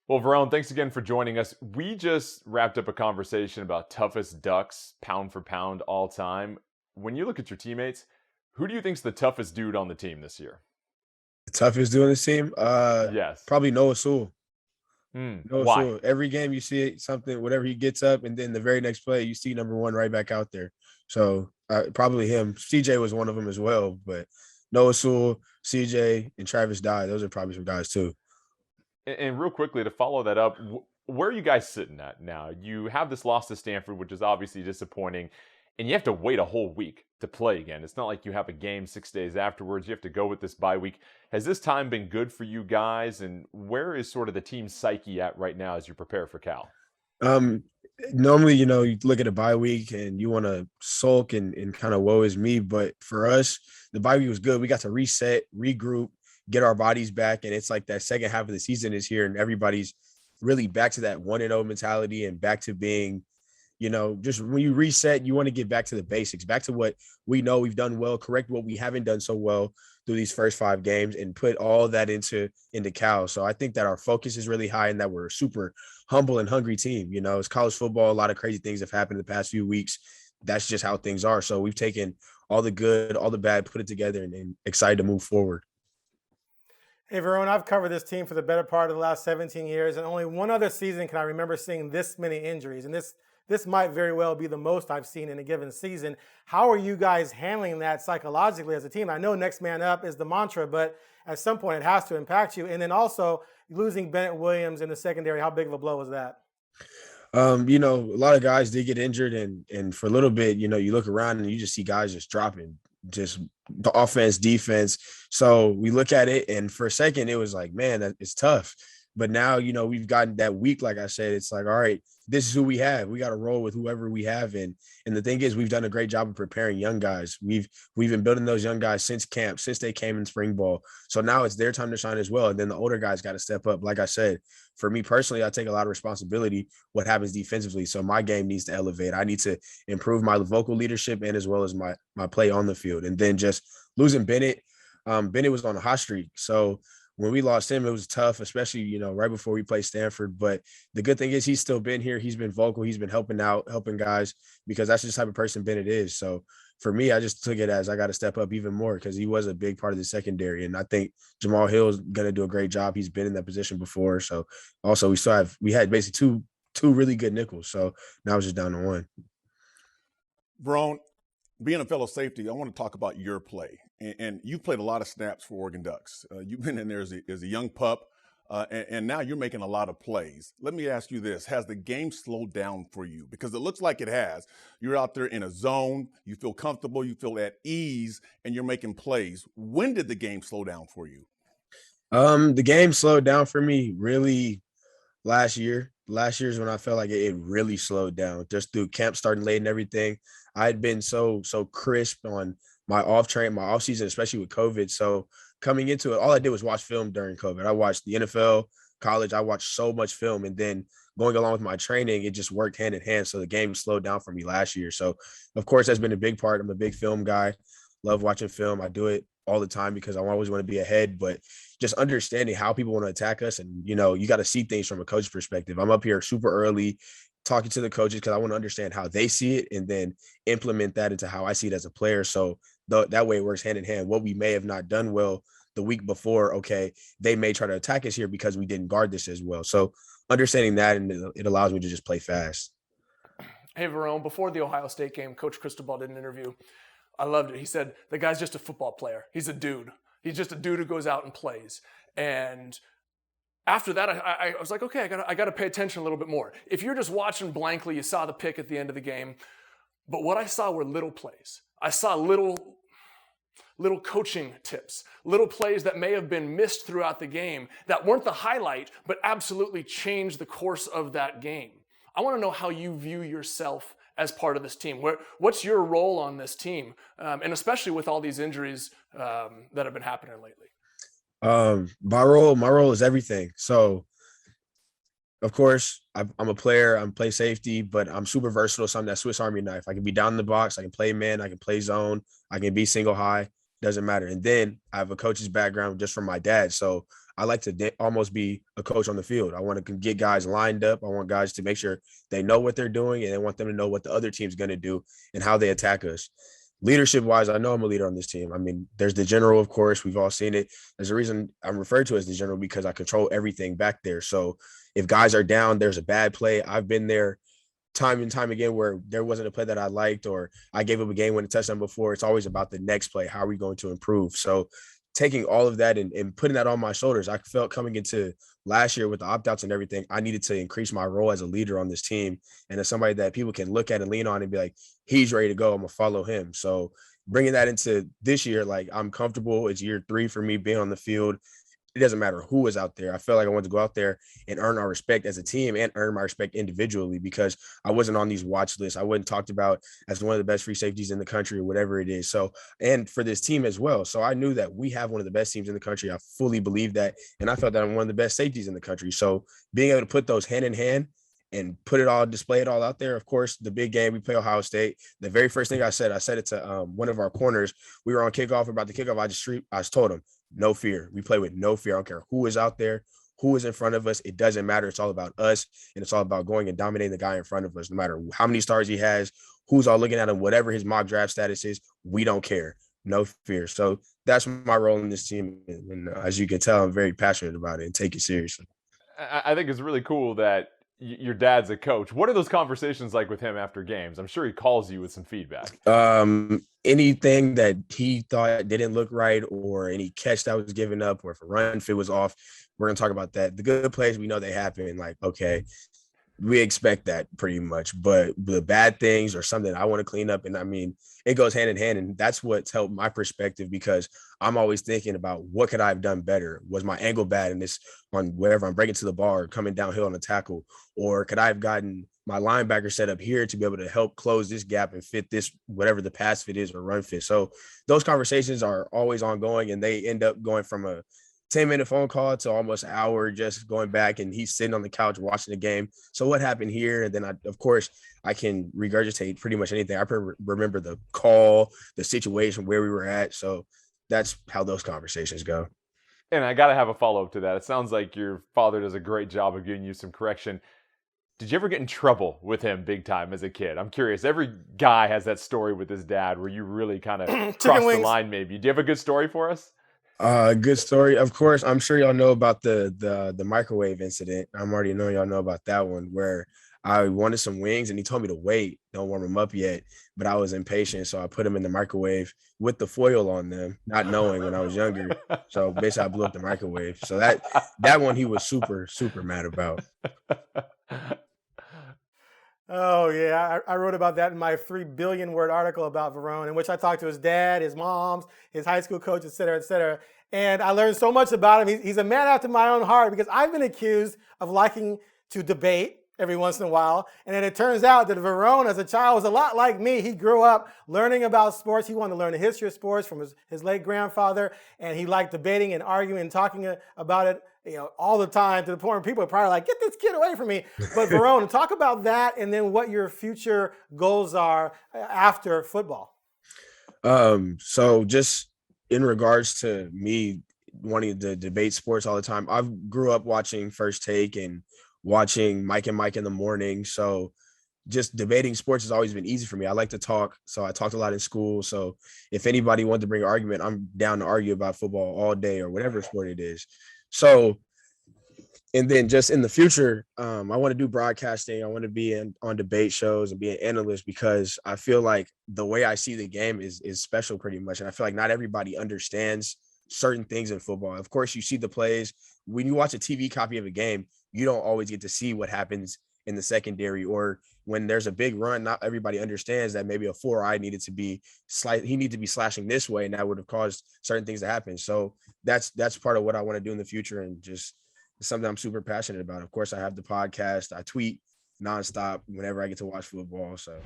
Well, Verone, thanks again for joining us. We just wrapped up a conversation about toughest ducks, pound for pound, all time. When you look at your teammates, who do you think's the toughest dude on the team this year? The toughest doing this team? Yes. Probably Noah Sewell. Noah Why? Sewell. Every game you see it, something, whatever he gets up, and then the very next play you see number one right back out there. So probably him. CJ was one of them as well, but Noah Sewell, CJ, and Travis Dye. Those are probably some guys too. And real quickly to follow that up, where are you guys sitting at now? You have this loss to Stanford, which is obviously disappointing, and you have to wait a whole week to play again. It's not like you have a game 6 days afterwards. You have to go with this bye week. Has this time been good for you guys? And where is sort of the team's psyche at right now as you prepare for Cal? Um, Normally, you look at a bye week and you want to sulk and kind of woe is me. But for us, the bye week was good. We got to reset, regroup, get our bodies back. And it's like that second half of the season is here and everybody's really back to that 1-0 mentality and back to being, just when you reset, you want to get back to the basics, back to what we know we've done well, correct what we haven't done so well through these first 5 games and put all that into Cal. So I think that our focus is really high and that we're a super humble and hungry team. It's college football. A lot of crazy things have happened in the past few weeks. That's just how things are. So we've taken all the good, all the bad, put it together and excited to move forward. Hey, Verone, I've covered this team for the better part of the last 17 years, and only one other season can I remember seeing this many injuries. And this might very well be the most I've seen in a given season. How are you guys handling that psychologically as a team? I know next man up is the mantra, but at some point it has to impact you. And then also losing Bennett Williams in the secondary, how big of a blow was that? A lot of guys did get injured and for a little bit, you look around and you just see guys just dropping, just the offense, defense. So we look at it and for a second it was like, man, it's tough. But now, we've gotten that week, like I said, it's like, all right, this is who we have. We got to roll with whoever we have. And the thing is, we've done a great job of preparing young guys. We've been building those young guys since camp, since they came in spring ball. So now it's their time to shine as well. And then the older guys got to step up. Like I said, for me personally, I take a lot of responsibility what happens defensively. So my game needs to elevate. I need to improve my vocal leadership and as well as my play on the field. And then just losing Bennett. Bennett was on a hot streak. So when we lost him, it was tough, especially, right before we played Stanford. But the good thing is he's still been here. He's been vocal. He's been helping out, helping guys because that's just the type of person Bennett is. So for me, I just took it as I got to step up even more because he was a big part of the secondary. And I think Jamal Hill is going to do a great job. He's been in that position before. So also we had basically two really good nickels. So now it's just down to one. Verone, being a fellow safety, I want to talk about your play. And you've played a lot of snaps for Oregon Ducks. You've been in there as a young pup, and now you're making a lot of plays. Let me ask you this. Has the game slowed down for you? Because it looks like it has. You're out there in a zone. You feel comfortable. You feel at ease, and you're making plays. When did the game slow down for you? The game slowed down for me really last year. Last year is when I felt like it really slowed down just through camp starting late and everything. I had been so crisp on my off season, especially with COVID. So coming into it, all I did was watch film during COVID. I watched the NFL, college. I watched so much film, and then going along with my training, it just worked hand in hand. So the game slowed down for me last year. So of course, that's been a big part. I'm a big film guy. Love watching film. I do it all the time because I always want to be ahead. But just understanding how people want to attack us, and you got to see things from a coach perspective. I'm up here super early talking to the coaches because I want to understand how they see it and then implement that into how I see it as a player. So that way it works hand in hand. What we may have not done well the week before, okay, they may try to attack us here because we didn't guard this as well. So understanding that, and it allows me to just play fast. Hey, Verone, before the Ohio State game, Coach Cristobal did an interview. I loved it. He said, the guy's just a football player. He's a dude. He's just a dude who goes out and plays. And after that, I was like, okay, I got to pay attention a little bit more. If you're just watching blankly, you saw the pick at the end of the game. But what I saw were little plays. I saw little coaching tips, little plays that may have been missed throughout the game that weren't the highlight, but absolutely changed the course of that game. I want to know how you view yourself as part of this team. What's your role on this team, and especially with all these injuries that have been happening lately? My role is everything. So of course, I'm a player. I'm play safety, but I'm super versatile. So I'm that Swiss Army knife. I can be down in the box. I can play man. I can play zone. I can be single high. Doesn't matter. And then I have a coach's background just from my dad. So I like to almost be a coach on the field. I want to get guys lined up. I want guys to make sure they know what they're doing, and I want them to know what the other team's going to do and how they attack us. Leadership wise, I know I'm a leader on this team. I mean, there's the general, of course. We've all seen it. There's a reason I'm referred to as the general, because I control everything back there. So if guys are down, there's a bad play. I've been there time and time again where there wasn't a play that I liked, or I gave up a game-winning touchdown before. It's always about the next play. How are we going to improve? So taking all of that and putting that on my shoulders, I felt coming into last year with the opt-outs and everything, I needed to increase my role as a leader on this team and as somebody that people can look at and lean on and be like, he's ready to go. I'm going to follow him. So bringing that into this year, like, I'm comfortable. It's year 3 for me being on the field. It doesn't matter who is out there. I feel like I wanted to go out there and earn our respect as a team and earn my respect individually, because I wasn't on these watch lists. I wasn't talked about as one of the best free safeties in the country or whatever it is. So, and for this team as well. So I knew that we have one of the best teams in the country. I fully believe that. And I felt that I'm one of the best safeties in the country. So being able to put those hand in hand and display it all out there. Of course, the big game, we play Ohio State. The very first thing I said it to one of our corners. We were on kickoff, about the kickoff. I just told him, no fear. We play with no fear. I don't care who is out there, who is in front of us. It doesn't matter. It's all about us, and it's all about going and dominating the guy in front of us, no matter how many stars he has, who's all looking at him, whatever his mock draft status is. We don't care. No fear. So that's my role in this team. And as you can tell, I'm very passionate about it and take it seriously. I think it's really cool that your dad's a coach. What are those conversations like with him after games? I'm sure he calls you with some feedback. Anything that he thought didn't look right, or any catch that was given up, or if a run fit was off, we're going to talk about that. The good plays, we know they happen. Like, okay, we expect that pretty much, but the bad things or something I want to clean up. And I mean, it goes hand in hand. And that's what's helped my perspective, because I'm always thinking about what could I have done better? Was my angle bad in this, on wherever I'm breaking to the bar, coming downhill on a tackle, or could I have gotten my linebacker set up here to be able to help close this gap and fit this, whatever the pass fit is or run fit. So those conversations are always ongoing, and they end up going from a 10-minute phone call to almost an hour, just going back, and he's sitting on the couch watching the game. So what happened here? And then of course, I can regurgitate pretty much anything. I remember the call, the situation, where we were at. So that's how those conversations go. And I got to have a follow-up to that. It sounds like your father does a great job of giving you some correction. Did you ever get in trouble with him big time as a kid? I'm curious. Every guy has that story with his dad where you really kind of crossed the line maybe. Do you have a good story for us? Good story. Of course, I'm sure y'all know about the microwave incident. I'm already knowing y'all know about that one, where I wanted some wings and he told me to wait, don't warm them up yet. But I was impatient, so I put them in the microwave with the foil on them, not knowing when I was younger. So basically, I blew up the microwave. So that one he was super, super mad about. Oh, yeah. I wrote about that in my 3 billion word article about Verone, in which I talked to his dad, his moms, his high school coach, et cetera, et cetera. And I learned so much about him. He's a man after my own heart, because I've been accused of liking to debate every once in a while. And then it turns out that Verone, as a child, was a lot like me. He grew up learning about sports. He wanted to learn the history of sports from his late grandfather. And he liked debating and arguing and talking about it, all the time, to the point where people are probably like, get this kid away from me. But Verone, talk about that, and then what your future goals are after football. So just in regards to me wanting to debate sports all the time, I grew up watching First Take and watching Mike and Mike in the morning. So just debating sports has always been easy for me. I like to talk. So I talked a lot in school. So if anybody wanted to bring an argument, I'm down to argue about football all day or whatever sport it is. So, and then just in the future, I want to do broadcasting. I want to be on debate shows and be an analyst, because I feel like the way I see the game is special pretty much. And I feel like not everybody understands certain things in football. Of course, you see the plays. When you watch a TV copy of a game, you don't always get to see what happens in the secondary, or when there's a big run, not everybody understands that maybe a 4-eye needed to be he needed to be slashing this way, and that would have caused certain things to happen. So that's part of what I want to do in the future, and just something I'm super passionate about. Of course, I have the podcast. I tweet nonstop whenever I get to watch football. So